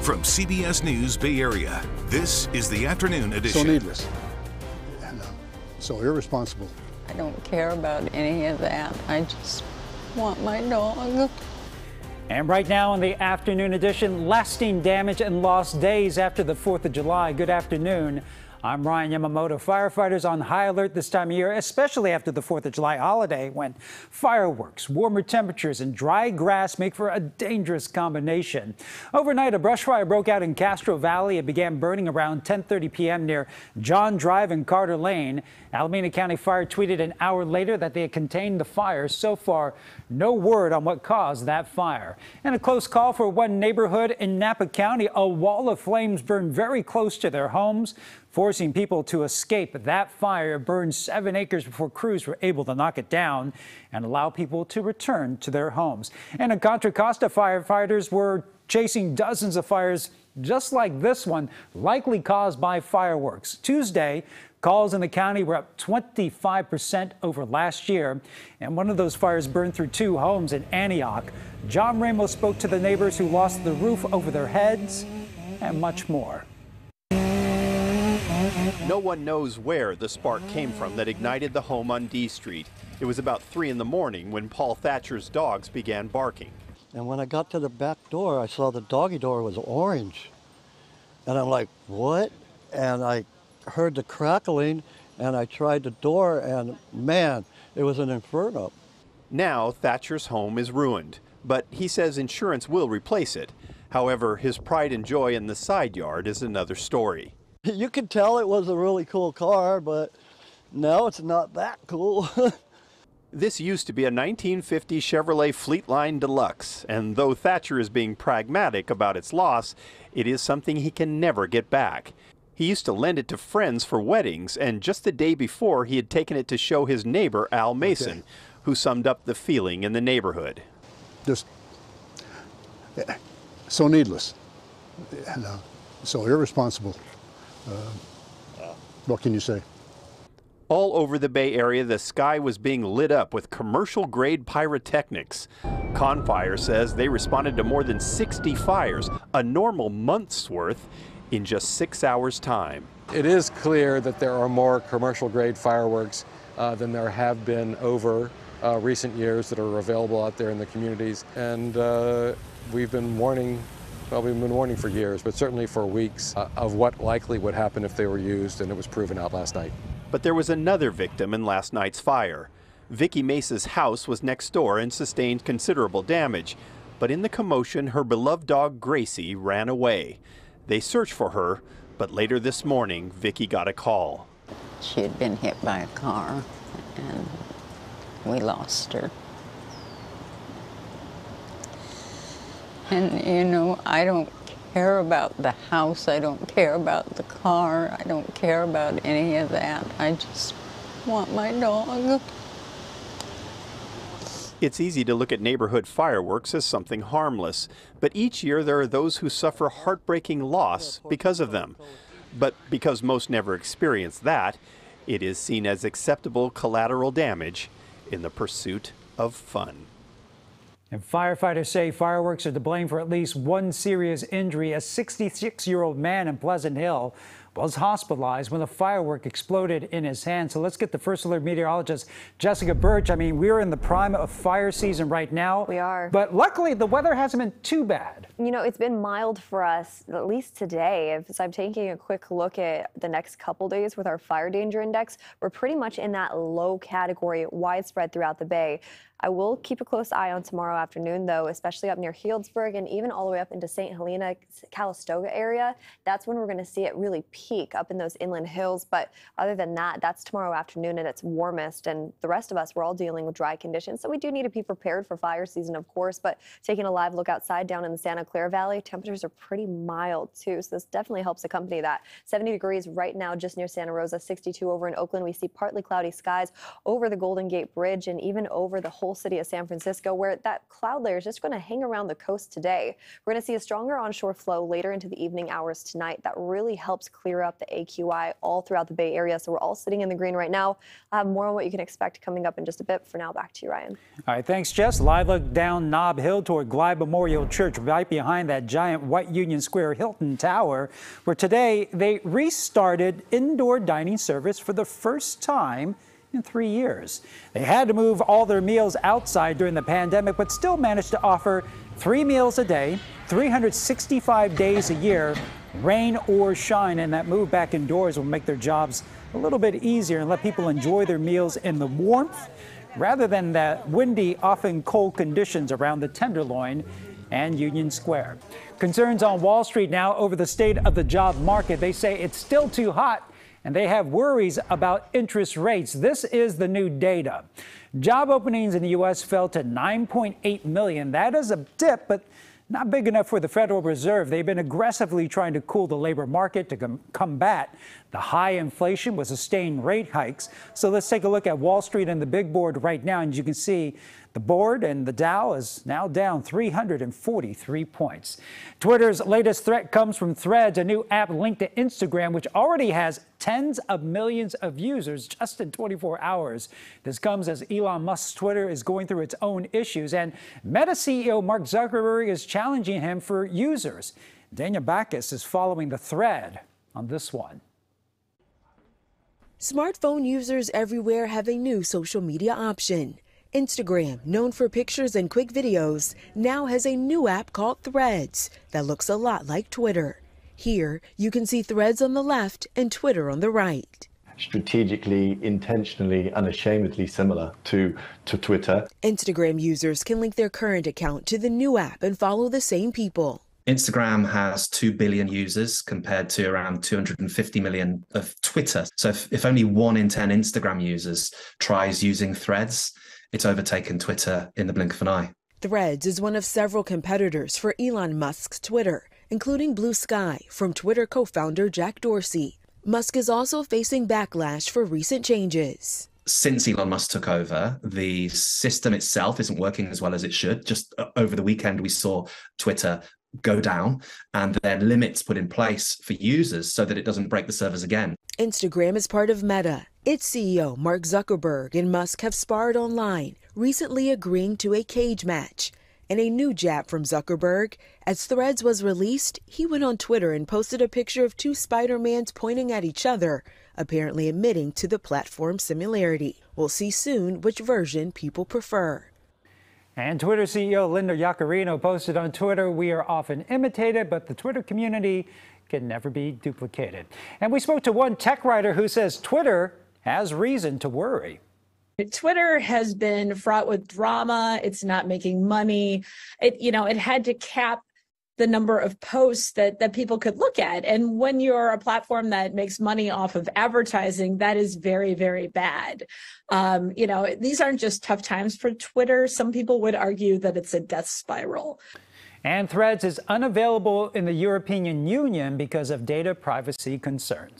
From CBS News Bay Area, this is the afternoon edition. So needless and so irresponsible. I don't care about any of that. I just want my dog. And right now in the afternoon edition, lasting damage and lost days after the 4th of July. Good afternoon. I'm Ryan Yamamoto. Firefighters on high alert this time of year, especially after the 4th of July holiday, when fireworks, warmer temperatures, and dry grass make for a dangerous combination. Overnight, a brush fire broke out in Castro Valley. It began burning around 10:30 p.m. near John Drive and Carter Lane. Alameda County Fire tweeted an hour later that they had contained the fire. So far, no word on what caused that fire. And a close call for one neighborhood in Napa County. A wall of flames burned very close to their homes, forcing people to escape. That fire burned 7 acres before crews were able to knock it down and allow people to return to their homes. And in Contra Costa, firefighters were chasing dozens of fires just like this one, likely caused by fireworks. Tuesday, calls in the county were up 25% over last year, and one of those fires burned through 2 homes in Antioch. John Ramos spoke to the neighbors who lost the roof over their heads and much more. No one knows where the spark came from that ignited the home on D Street. It was about 3 in the morning when Paul Thatcher's dogs began barking. And when I got to the back door, I saw the doggy door was orange. And I'm like, what? And I heard the crackling, and I tried the door, and man, it was an inferno. Now Thatcher's home is ruined, but he says insurance will replace it. However, his pride and joy in the side yard is another story. You could tell it was a really cool car, but now it's not that cool. This used to be a 1950 Chevrolet Fleetline Deluxe, and though Thatcher is being pragmatic about its loss, it is something he can never get back. He used to lend it to friends for weddings, and just the day before he had taken it to show his neighbor, Al Mason, who summed up the feeling in the neighborhood. Just so needless and so irresponsible. What can you say? All over the Bay Area, the sky was being lit up with commercial-grade pyrotechnics. Confire says they responded to more than 60 fires, a normal month's worth, in just 6 hours' time. It is clear that there are more commercial-grade fireworks than there have been over recent years that are available out there in the communities. And we've been warning, well, we've been warning for years, but certainly for weeks, of what likely would happen if they were used, and it was proven out last night. But there was another victim in last night's fire. Vicky Mesa's house was next door and sustained considerable damage. But in the commotion, her beloved dog Gracie ran away. They searched for her, but later this morning, Vicky got a call. She had been hit by a car, and we lost her. And, you know, I don't care about the house, I don't care about the car, I don't care about any of that. I just want my dog. It's easy to look at neighborhood fireworks as something harmless, but each year there are those who suffer heartbreaking loss because of them. But because most never experience that, it is seen as acceptable collateral damage in the pursuit of fun. And firefighters say fireworks are to blame for at least one serious injury. A 66-year-old man in Pleasant Hill was hospitalized when a firework exploded in his hand. So let's get the First Alert meteorologist, Jessica Birch. I mean, we're in the prime of fire season right now. We are. But luckily, the weather hasn't been too bad. You know, it's been mild for us, at least today. As I'm taking a quick look at the next couple days with our fire danger index, we're pretty much in that low category, widespread throughout the Bay. I will keep a close eye on tomorrow afternoon, though, especially up near Healdsburg and even all the way up into St. Helena, Calistoga area. That's when we're going to see it really peak up in those inland hills. But other than that, that's tomorrow afternoon at its warmest. And the rest of us, we're all dealing with dry conditions. So we do need to be prepared for fire season, of course. But taking a live look outside down in the Santa Clara Valley, temperatures are pretty mild, too. So this definitely helps accompany that. 70 degrees right now just near Santa Rosa, 62 over in Oakland. We see partly cloudy skies over the Golden Gate Bridge and even over the whole whole city of San Francisco, where that cloud layer is just going to hang around the coast today. We're going to see a stronger onshore flow later into the evening hours tonight that really helps clear up the AQI all throughout the Bay Area. So we're all sitting in the green right now. I'll have more on what you can expect coming up in just a bit. For now, back to you, Ryan. All right, thanks, Jess. Live look down Nob Hill toward Glide Memorial Church, right behind that giant white Union Square Hilton Tower, where today they restarted indoor dining service for the first time in 3 years. They had to move all their meals outside during the pandemic, but still managed to offer 3 meals a day, 365 days a year, rain or shine. And that move back indoors will make their jobs a little bit easier and let people enjoy their meals in the warmth rather than the windy, often cold conditions around the Tenderloin and Union Square. Concerns on Wall Street now over the state of the job market. They say it's still too hot, and they have worries about interest rates. This is the new data. Job openings in the U.S. fell to 9.8 million. That is a dip, but not big enough for the Federal Reserve. They've been aggressively trying to cool the labor market to combat the high inflation with sustained rate hikes. So let's take a look at Wall Street and the big board right now. And you can see the board and the Dow is now down 343 points. Twitter's latest threat comes from Threads, a new app linked to Instagram, which already has tens of millions of users just in 24 hours. This comes as Elon Musk's Twitter is going through its own issues, and Meta CEO Mark Zuckerberg is challenging him for users. Daniel Backus is following the thread on this one. Smartphone users everywhere have a new social media option. Instagram, known for pictures and quick videos, now has a new app called Threads that looks a lot like Twitter. Here, you can see Threads on the left and Twitter on the right. Strategically, intentionally, unashamedly similar to Twitter. Instagram users can link their current account to the new app and follow the same people. Instagram has 2 billion users compared to around 250 million of Twitter. So if only 1 in 10 Instagram users tries using Threads, it's overtaken Twitter in the blink of an eye. Threads is one of several competitors for Elon Musk's Twitter, including Blue Sky from Twitter co-founder Jack Dorsey. Musk is also facing backlash for recent changes. Since Elon Musk took over, the system itself isn't working as well as it should. Just over the weekend, we saw Twitter go down and then limits put in place for users so that it doesn't break the servers again. Instagram is part of Meta. Its CEO, Mark Zuckerberg, and Musk have sparred online, recently agreeing to a cage match. And a new jab from Zuckerberg. As Threads was released, he went on Twitter and posted a picture of 2 Spider-Mans pointing at each other, apparently admitting to the platform similarity. We'll see soon which version people prefer. And Twitter CEO Linda Yaccarino posted on Twitter, "We are often imitated, but the Twitter community can never be duplicated." And we spoke to one tech writer who says Twitter has reason to worry. Twitter has been fraught with drama. It's not making money. It had to cap the number of posts that people could look at. And when you're a platform that makes money off of advertising, that is very, very bad. These aren't just tough times for Twitter. Some people would argue that it's a death spiral. And Threads is unavailable in the European Union because of data privacy concerns.